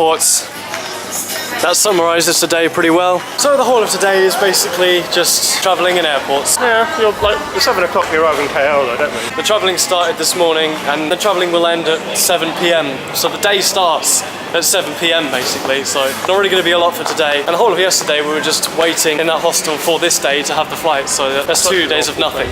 airports. That summarises today pretty well. So the whole of today is basically just travelling in airports. Yeah, it's 7 o'clock you arrive in KL though, don't we? The travelling started this morning and the travelling will end at 7 PM. So the day starts at 7 PM basically, so not really going to be a lot for today. And the whole of yesterday we were just waiting in that hostel for this day to have the flight, so that's 2 days of nothing.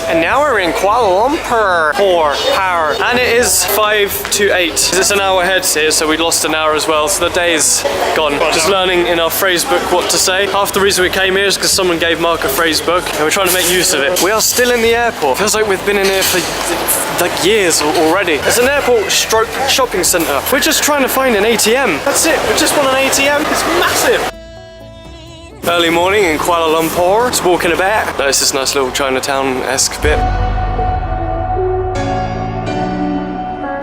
And now we're in Kuala Lumpur. Power. And it is 5 to 8. It's an hour ahead here, so we lost an hour as well, so the day is gone. Just learning in our phrase book what to say. Half the reason we came here is because someone gave Mark a phrase book and we're trying to make use of it. We are still in the airport. Feels like we've been in here for like years already. It's an airport stroke shopping centre. We're just trying to find an ATM. That's it. We just want an ATM. It's massive. Early morning in Kuala Lumpur. Just walking about. Notice this nice little Chinatown-esque bit.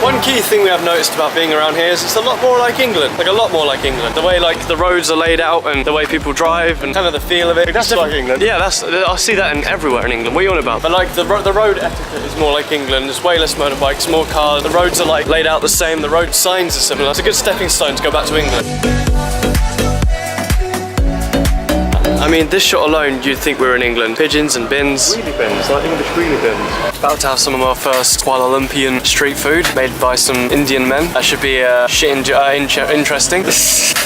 One key thing we have noticed about being around here is it's a lot more like England. Like a lot more like England. The way like the roads are laid out and the way people drive and kind of the feel of it. That's like England. Yeah, I see that in everywhere in England. What are you on about? But like the road etiquette is more like England. There's way less motorbikes, more cars. The roads are like laid out the same. The road signs are similar. It's a good stepping stone to go back to England. I mean, this shot alone, you'd think we were in England. Pigeons and bins. Wheelie bins, like English wheelie bins. About to have some of our first Kuala Lumpian street food made by some Indian men. That should be interesting.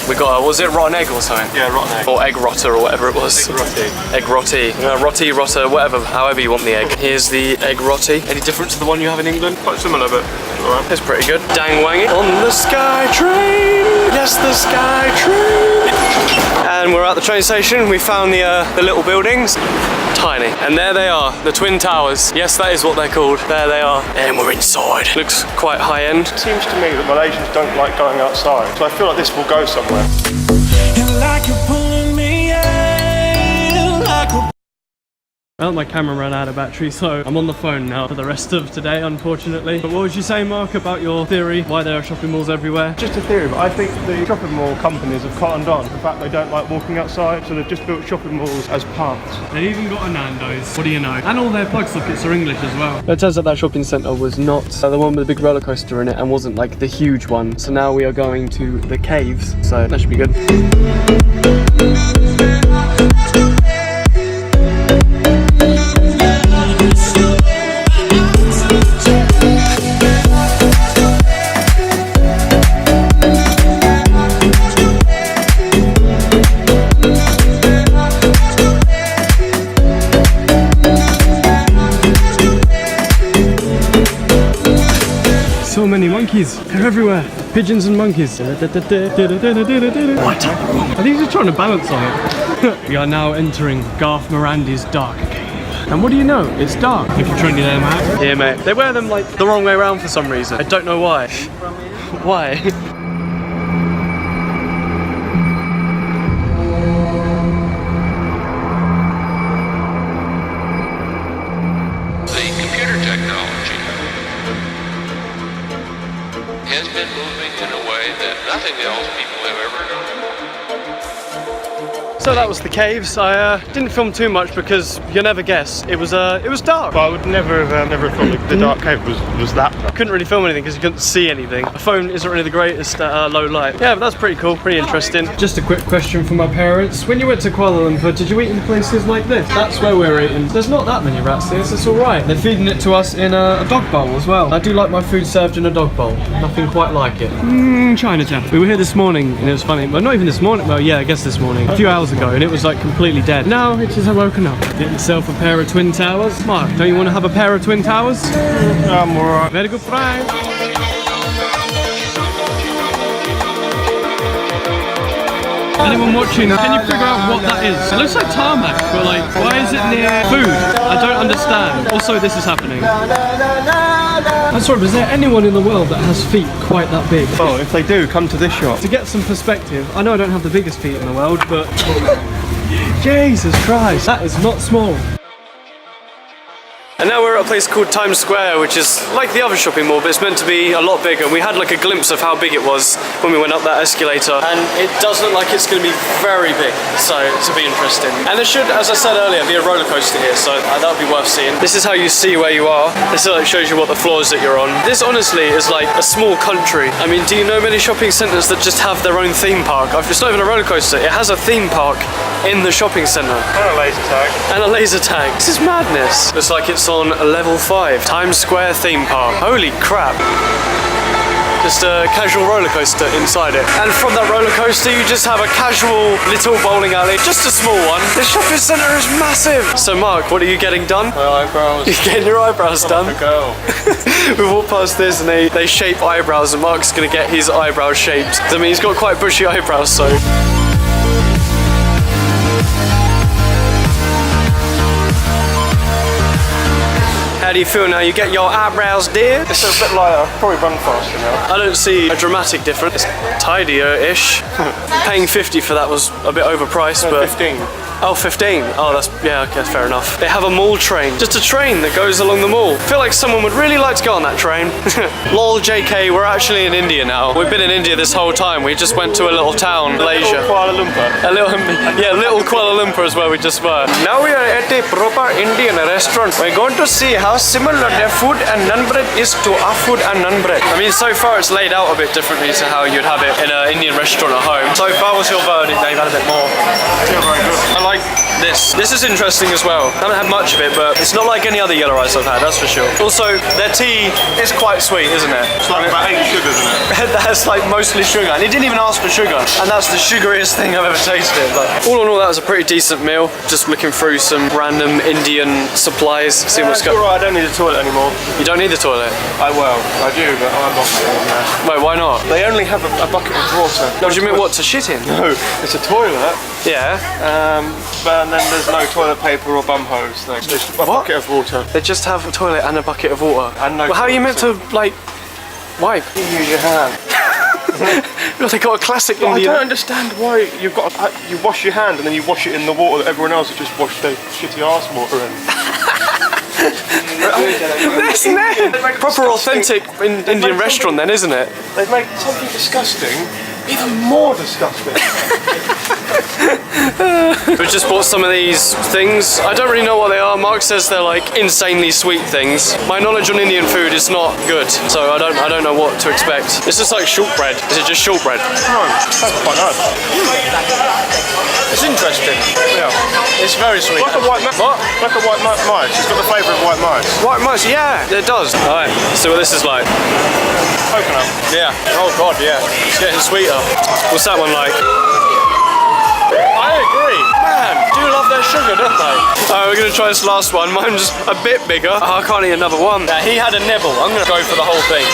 We got, was it rotten egg or something? Yeah, rotten egg. Or egg rotter or whatever it was. Egg roti. Egg roti. Roti, rotter, whatever, however you want the egg. Here's the egg roti. Any different to the one you have in England? Quite similar, but alright. It's pretty good. Dang wangy. On the Sky Train. Yes, the Sky Train. And we're at the train station. We found the little buildings. Tiny. And there they are, the Twin Towers. Yes, that is what they're called. There they are. And we're inside. Looks quite high end. It seems to me that Malaysians don't like going outside, so I feel like this will go somewhere. Well, my camera ran out of battery, so I'm on the phone now for the rest of today, unfortunately. But what would you say, Mark, about your theory? Why there are shopping malls everywhere? Just a theory, but I think the shopping mall companies have cottoned on the fact they don't like walking outside, so they've just built shopping malls as parks. They've even got a Nando's, what do you know? And all their plug sockets are English as well. It turns out that shopping centre was not the one with the big roller coaster in it and wasn't like the huge one. So now we are going to the caves, so that should be good. So many monkeys, they're everywhere. Pigeons and monkeys. What? I think he's trying to balance on it. We are now entering Garth Morandi's dark cave. And what do you know? It's dark. If you're trendy there, mate. Yeah, mate. They wear them like the wrong way around for some reason. I don't know why. Why? has been moving in a way that nothing else people have ever known. So that was the caves. I didn't film too much because you'll never guess. It was dark. But I would never have thought the dark cave was that dark. Couldn't really film anything because you couldn't see anything. A phone isn't really the greatest at low light. Yeah, but that's pretty cool, pretty interesting. Just a quick question from my parents. When you went to Kuala Lumpur, did you eat in places like this? That's where we're eating. There's not that many rats here, so it's alright. They're feeding it to us in a dog bowl as well. I do like my food served in a dog bowl. Nothing quite like it. Chinatown. We were here this morning and it was funny. Well, not even this morning. Well, yeah, I guess this morning. A few hours ago, and it was like completely dead. Now it is woken up. Get yourself a pair of twin towers. Mark, don't you want to have a pair of twin towers? I'm alright. Very good price. Anyone watching, can you figure out what that is? It looks like tarmac, but like, why is it near food? I don't understand. Also, this is happening. I'm sorry, but is there anyone in the world that has feet quite that big? Well, if they do, come to this shop. To get some perspective, I know I don't have the biggest feet in the world, but Jesus Christ, that is not small. And now we're at a place called Times Square, which is like the other shopping mall, but it's meant to be a lot bigger. We had like a glimpse of how big it was when we went up that escalator, and it does look like it's going to be very big, so it'll be interesting. And there should, as I said earlier, be a roller coaster here, so that would be worth seeing. This is how you see where you are. This like shows you what the floors that you're on. This honestly is like a small country. I mean, do you know many shopping centres that just have their own theme park? It's not even a roller coaster, it has a theme park in the shopping centre. And a laser tag. And a laser tag. This is madness. Looks like it's on level 5, Times Square theme park. Holy crap. Just a casual roller coaster inside it. And from that roller coaster, you just have a casual little bowling alley, just a small one. The shopping centre is massive. So Mark, what are you getting done? My eyebrows. You're getting your eyebrows done? Like a girl. We walked past this and they shape eyebrows, and Mark's gonna get his eyebrows shaped. I mean, he's got quite bushy eyebrows, so. How do you feel now? You get your eyebrows did? It's a bit lighter. Probably run faster now. I don't see a dramatic difference. It's tidier-ish. Paying 50 for that was a bit overpriced, but 15. Oh, 15. Oh, that's, yeah, okay, fair enough. They have a mall train. Just a train that goes along the mall. I feel like someone would really like to go on that train. Lol, JK, we're actually in India now. We've been in India this whole time. We just went to a little town, Malaysia. Kuala Lumpur. A little, yeah, little Kuala Lumpur is where we just were. Now we are at a proper Indian restaurant. We're going to see how similar their food and naan bread is to our food and naan bread. I mean, so far it's laid out a bit differently to how you'd have it in an Indian restaurant at home. So far, what's your verdict? They've had a bit more. Yeah, very good. I like this. This is interesting as well. I haven't had much of it, but it's not like any other yellow rice I've had, that's for sure. Also, their tea is quite sweet, isn't it? It's like about 8 sugars, isn't it? That's like mostly sugar, and he didn't even ask for sugar, and that's the sugariest thing I've ever tasted. But all in all, that was a pretty decent meal. Just looking through some random Indian supplies, see what's going on. Alright, I don't need a toilet anymore. You don't need the toilet? I do, but I'm not going there. Wait, why not? They only have a bucket of water. What do you mean, what, to shit in? No, it's a toilet. Yeah. But then there's no toilet paper or bum hose. There's just a bucket of water. They just have a toilet and a bucket of water. And no well, how are you meant to, like, wipe? You use your hand. Well, they got a classic But Indian. I don't understand why you've got you wash your hand and then you wash it in the water that everyone else has just washed their shitty arse water in. Proper authentic Indian restaurant then, isn't it? They've made something disgusting even more disgusting. We just bought some of these things. I don't really know what they are. Mark says they're like insanely sweet things. My knowledge on Indian food is not good, so I don't know what to expect. This is like shortbread. Is it just shortbread? No, that's quite nice. It's interesting. Yeah. It's very sweet. Like a white What? Like a white mice. It's got the flavour of white mice. White mice, yeah, it does. Alright, see what this is like. Coconut. Yeah. Oh god, yeah. It's getting sweeter. What's that one like? I agree. Man, do love their sugar, don't they? Alright, we're gonna try this last one. Mine's a bit bigger. Oh, I can't eat another one. Yeah, he had a nibble. I'm gonna go for the whole thing.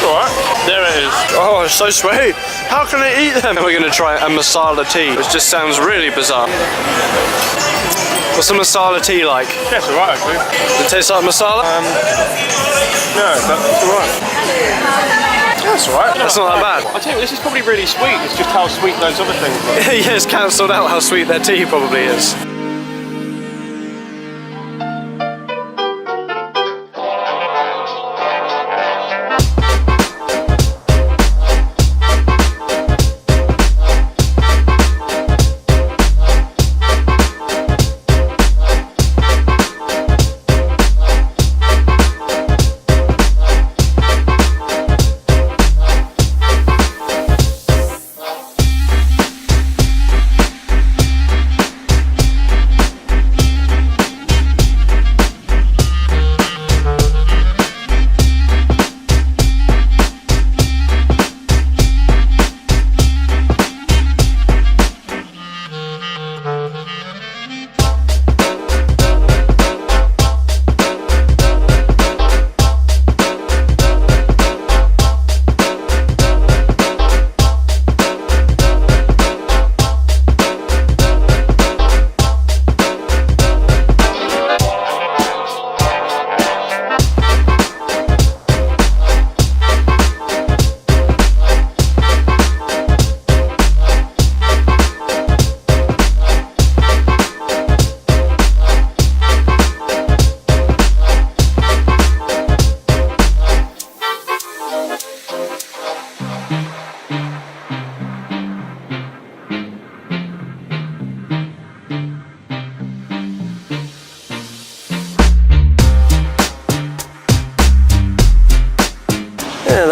Alright. There it is. Oh, it's so sweet. How can I eat them? And we're gonna try a masala tea, which just sounds really bizarre. What's a masala tea like? Yeah, it's alright actually. Does it taste like masala? No, that's alright. That's alright. That's not that bad. I tell you, this is probably really sweet. It's just how sweet those other things are. Yeah, it's cancelled out how sweet their tea probably is.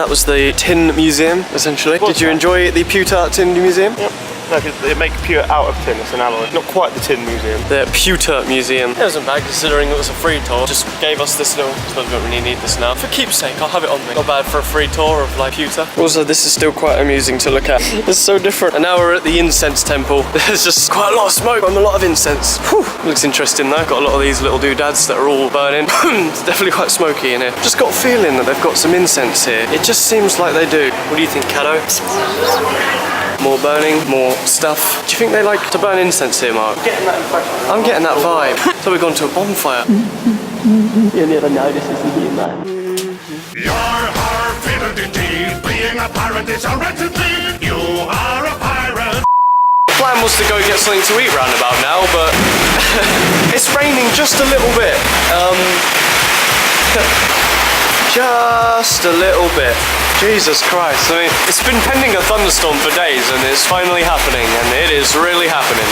that was the tin museum, essentially. Did you enjoy the pewter tin museum? Yep. No, because they make pewter out of tin, it's an alloy. Not quite the tin museum. The pewter museum. It wasn't bad considering it was a free tour. Just gave us this little, I suppose we don't really need this now. For keepsake, I'll have it on me. Not bad for a free tour of like pewter. Also, this is still quite amusing to look at. It's so different. And now we're at the incense temple. There's just quite a lot of smoke and a lot of incense. Whew. Looks interesting though. Got a lot of these little doodads that are all burning. It's definitely quite smoky in here. Just got a feeling that they've got some incense here. It just seems like they do. What do you think, Caddo? More burning, more stuff. Do you think they like to burn incense here, Mark? I'm getting that vibe. So we've gone to a bonfire. You never know this isn't here, man. Your fidelity, being a pirate is a rented thing. You are a pirate. Plan was to go get something to eat round about now, but it's raining just a little bit. Just a little bit. Jesus Christ, I mean, it's been pending a thunderstorm for days and it's finally happening, and it is really happening.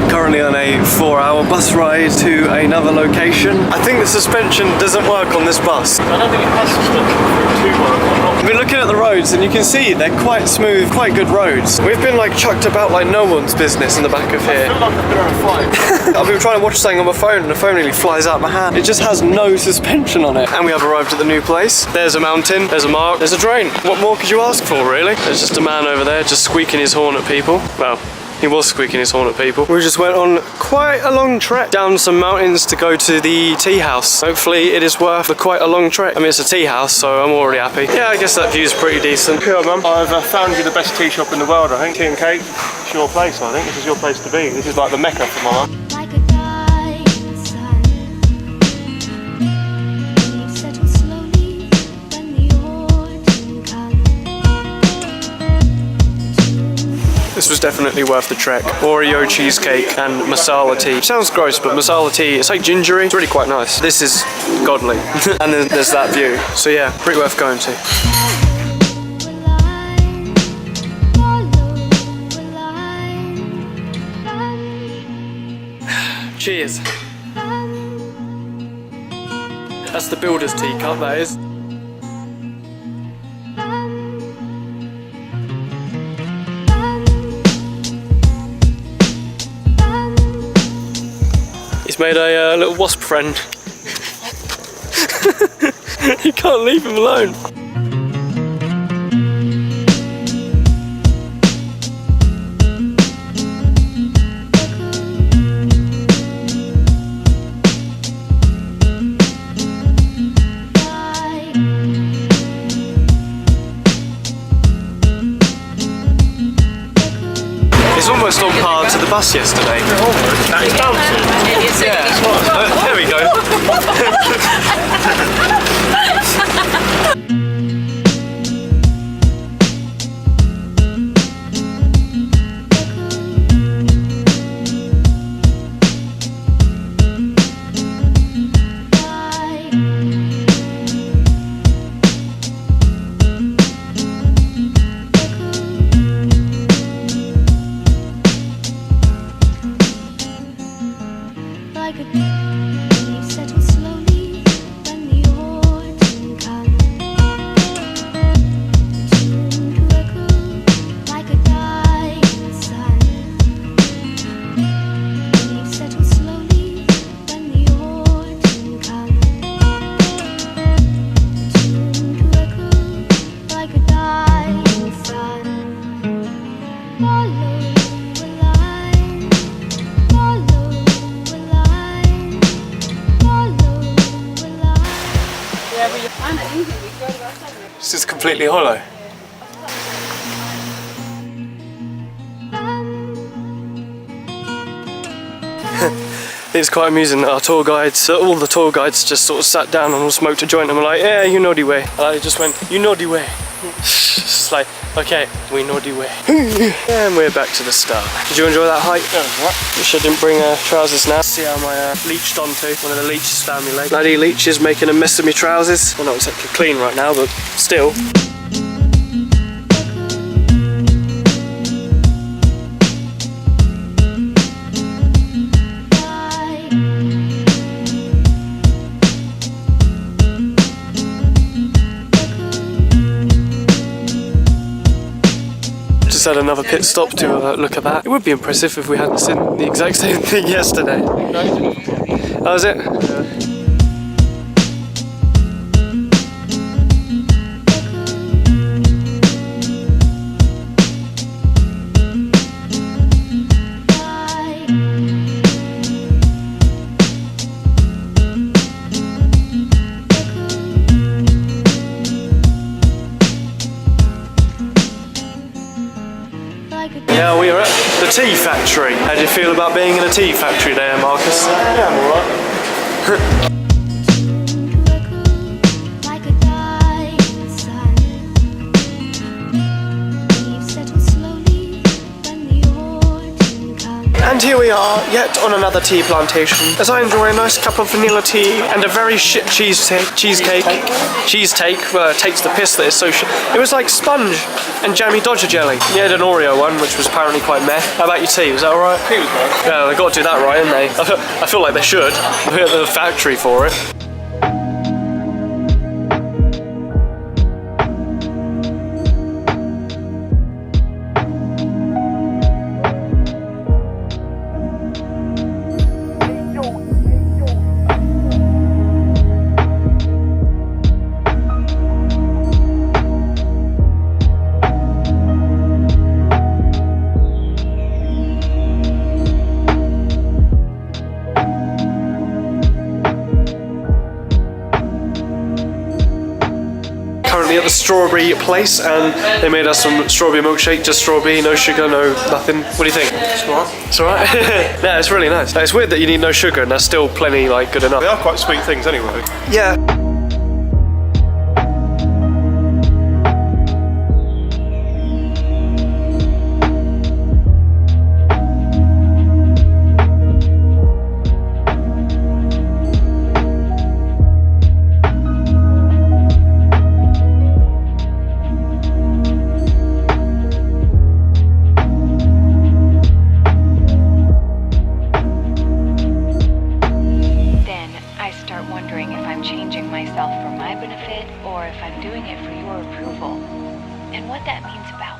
Currently on a 4-hour bus ride to another location. I think the suspension doesn't work on this bus. I don't think it has suspension to work. I've been looking at the roads and you can see they're quite smooth, quite good roads. We've been like chucked about like no one's business in the back of here. I feel like I've been on a flight. I've been trying to watch something on my phone and the phone nearly flies out of my hand. It just has no suspension on it. And we have arrived at the new place. There's a mountain, there's a mark, there's a drain. What more could you ask for, really? There's just a man over there just squeaking his horn at people. Well, he was squeaking his horn at people. We just went on quite a long trek down some mountains to go to the tea house. Hopefully it is worth quite a long trek. I mean, it's a tea house, so I'm already happy. Yeah, I guess that view's pretty decent. Here, Mum. I've found you the best tea shop in the world, I think. Tea and Cake. It's your place, I think. This is your place to be. This is like the Mecca for my mum. Like a dying sun, leaves settle slowly when the autumn comes. This was definitely worth the trek. Oreo cheesecake and masala tea. Sounds gross, but masala tea, it's like gingery. It's really quite nice. This is godly. And then there's that view. So yeah, pretty worth going to. Cheers. That's the builder's teacup, that is. He's made a little wasp friend. You can't leave him alone. It's almost on par to the bus yesterday. That is bouncing. Yeah. There we go. Like a leaf settle slowly when the autumn comes. Tuned to echo like a dying sun. Leaves settle slowly when the autumn comes. Tuned to echo like a dying sun. Follow the line. Follow the line. Follow the line. This is completely hollow. It's quite amusing that our tour guides, all the tour guides just sort of sat down and all smoked a joint and were like, yeah, you know the way. And I just went, you know the way. It's like, okay, we know the way. And we're back to the start. Did you enjoy that hike? Yeah, wish I didn't bring trousers now. See how my leeched onto one of the leeches found me leg. Bloody leech is making a mess of my trousers. Well, not exactly clean right now, but still. just had another pit stop to look at that. It would be impressive if we hadn't seen the exact same thing yesterday. That was it? Yeah. Yeah, we are at the tea factory. How do you feel about being in a tea factory there, Marcus? Yeah, I'm alright. Like a dying sun. Leaves settle slowly when the autumn comes. And here we are, yet on another tea plantation, as I enjoy a nice cup of vanilla tea and a very shit cheesecake. Cheesecake takes the piss that is so shit. It was like sponge and jammy Dodger jelly. You had an Oreo one, which was apparently quite meh. How about your tea? Was that alright? Tea was nice. Yeah, they got to do that right, haven't they? I feel like they should. We're at the factory for it. At the strawberry place, and they made us some strawberry milkshake, just strawberry, no sugar, no nothing. What do you think? It's alright. It's alright? No, it's really nice. It's weird that you need no sugar and there's still plenty like good enough. They are quite sweet things anyway. Yeah. Myself for my benefit, or if I'm doing it for your approval, and what that means about